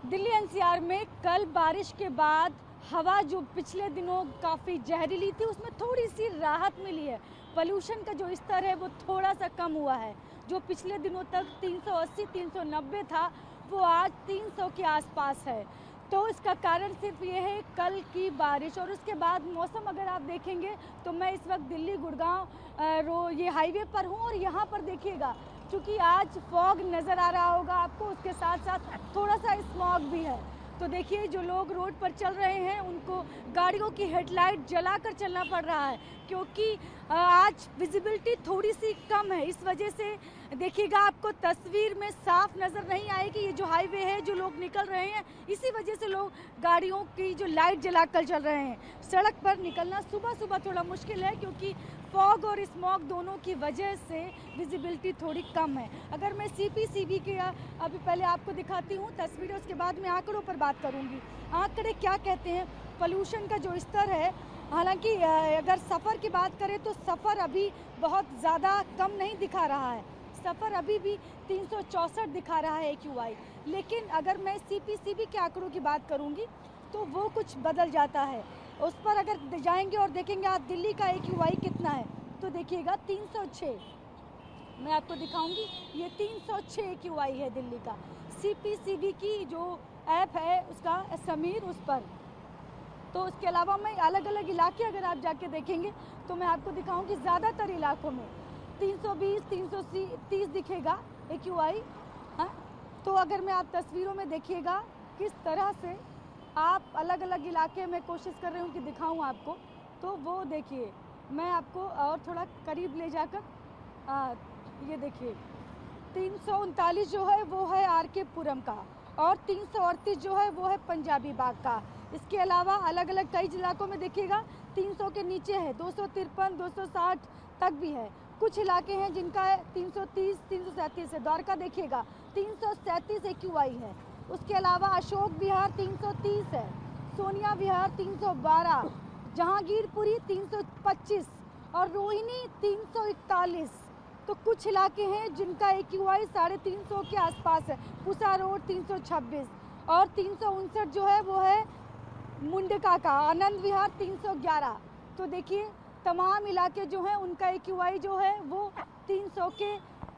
Delhi NCR में कल बारिश के बाद हवा जो पिछले दिनों काफ़ी जहरीली थी उसमें थोड़ी सी राहत मिली है। पोल्यूशन का जो स्तर है वो थोड़ा सा कम हुआ है। जो पिछले दिनों तक 380-390 था वो आज 300 के आसपास है। तो इसका कारण सिर्फ ये है कल की बारिश। और उसके बाद मौसम अगर आप देखेंगे तो मैं इस वक्त दिल्ली गुड़गांव ये हाईवे पर हूँ और यहाँ पर देखिएगा क्योंकि आज फॉग नज़र आ रहा होगा आपको, उसके साथ साथ थोड़ा सा स्मॉग भी है। तो देखिए जो लोग रोड पर चल रहे हैं उनको गाड़ियों की हेडलाइट जलाकर चलना पड़ रहा है क्योंकि आज विजिबिलिटी थोड़ी सी कम है। इस वजह से देखिएगा आपको तस्वीर में साफ नज़र नहीं आएगी। ये जो हाईवे है जो लोग निकल रहे हैं इसी वजह से लोग गाड़ियों की जो लाइट जलाकर चल रहे हैं। सड़क पर निकलना सुबह सुबह थोड़ा मुश्किल है क्योंकि फॉग और स्मॉग दोनों की वजह से विजिबिलिटी थोड़ी कम है। अगर मैं सीपीसीबी के अभी पहले आपको दिखाती हूँ तस्वीरें, उसके बाद मैं आंकड़ों पर बात करूँगी। आंकड़े क्या कहते हैं पोल्यूशन का जो स्तर है, हालांकि अगर सफ़र की बात करें तो सफ़र अभी बहुत ज़्यादा कम नहीं दिखा रहा है। सफ़र अभी भी 364 दिखा रहा है AQI। लेकिन अगर मैं सीपीसीबी के आंकड़ों की बात करूँगी तो वो कुछ बदल जाता है। उस पर अगर जाएंगे और देखेंगे आप दिल्ली का AQI कितना है तो देखिएगा 306। मैं आपको दिखाऊंगी ये 306 AQI है दिल्ली का। सीपीसीबी की जो ऐप है उसका समीर उस पर। तो उसके अलावा मैं अलग अलग इलाके अगर आप जाके देखेंगे तो मैं आपको दिखाऊंगी ज़्यादातर इलाकों में 320 330 दिखेगा AQI। हाँ, तो अगर मैं आप तस्वीरों में देखिएगा किस तरह से आप अलग अलग इलाके में कोशिश कर रही हूँ कि दिखाऊं आपको, तो वो देखिए मैं आपको और थोड़ा करीब ले जाकर ये देखिए 339 जो है वो है RK पुरम का और 338 जो है वो है पंजाबी बाग का। इसके अलावा अलग अलग कई इलाकों में देखिएगा 300 के नीचे है, 253 260 तक भी है। कुछ इलाके हैं जिनका 330 337 है। द्वारका देखिएगा 337 AQI है। उसके अलावा अशोक विहार 330 है, सोनिया विहार 312, जहांगीरपुरी 325 और रोहिणी 341। तो कुछ इलाके हैं जिनका AQI 350 के आसपास है। पूसा रोड 326 और 359 जो है वो है मुंडका का। आनंद विहार 311। तो देखिए तमाम इलाके जो हैं उनका AQI जो है वो 300 के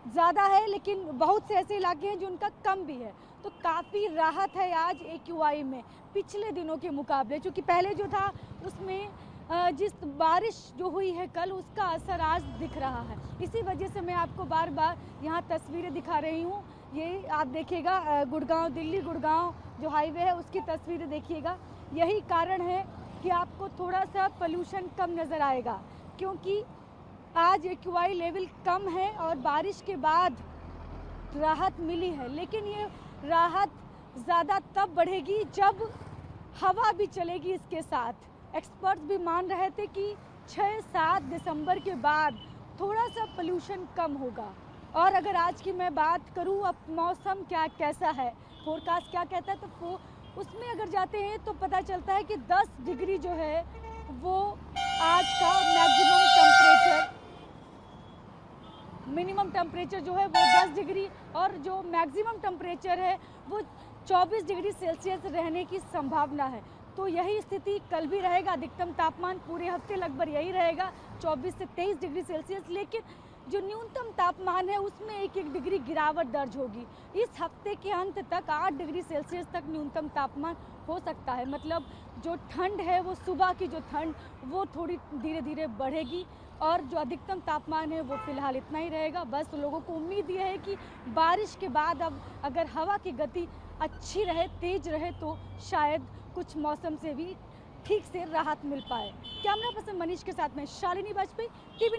ज़्यादा है, लेकिन बहुत से ऐसे इलाके हैं जो उनका कम भी है। तो काफ़ी राहत है आज AQI में पिछले दिनों के मुकाबले, क्योंकि पहले जो था उसमें जिस बारिश जो हुई है कल उसका असर आज दिख रहा है। इसी वजह से मैं आपको बार बार यहाँ तस्वीरें दिखा रही हूँ। ये आप देखिएगा गुड़गांव, दिल्ली गुड़गांव जो हाईवे है उसकी तस्वीरें देखिएगा। यही कारण है कि आपको थोड़ा सा पोल्यूशन कम नज़र आएगा क्योंकि आज AQI लेवल कम है और बारिश के बाद राहत मिली है। लेकिन ये राहत ज़्यादा तब बढ़ेगी जब हवा भी चलेगी इसके साथ। एक्सपर्ट्स भी मान रहे थे कि 6-7 दिसंबर के बाद थोड़ा सा पोल्यूशन कम होगा। और अगर आज की मैं बात करूं अब मौसम कैसा है, फोरकास्ट क्या कहता है, तो उसमें अगर जाते हैं तो पता चलता है कि 10 डिग्री जो है वो आज का मिनिमम टेम्परेचर जो है वो 10 डिग्री और जो मैक्सिमम टेम्परेचर है वो 24 डिग्री सेल्सियस रहने की संभावना है। तो यही स्थिति कल भी रहेगा। अधिकतम तापमान पूरे हफ्ते लगभग यही रहेगा 24 से 23 डिग्री सेल्सियस। लेकिन जो न्यूनतम तापमान है उसमें 1-1 डिग्री गिरावट दर्ज होगी। इस हफ्ते के अंत तक 8 डिग्री सेल्सियस तक न्यूनतम तापमान हो सकता है। मतलब जो ठंड है वो सुबह की जो ठंड वो थोड़ी धीरे धीरे बढ़ेगी और जो अधिकतम तापमान है वो फिलहाल इतना ही रहेगा। बस लोगों को उम्मीद ये है कि बारिश के बाद अब अगर हवा की गति अच्छी रहे, तेज रहे तो शायद कुछ मौसम से भी ठीक से राहत मिल पाए। कैमरा पर्सन मनीष के साथ में शालिनी वाजपेयी, TV9।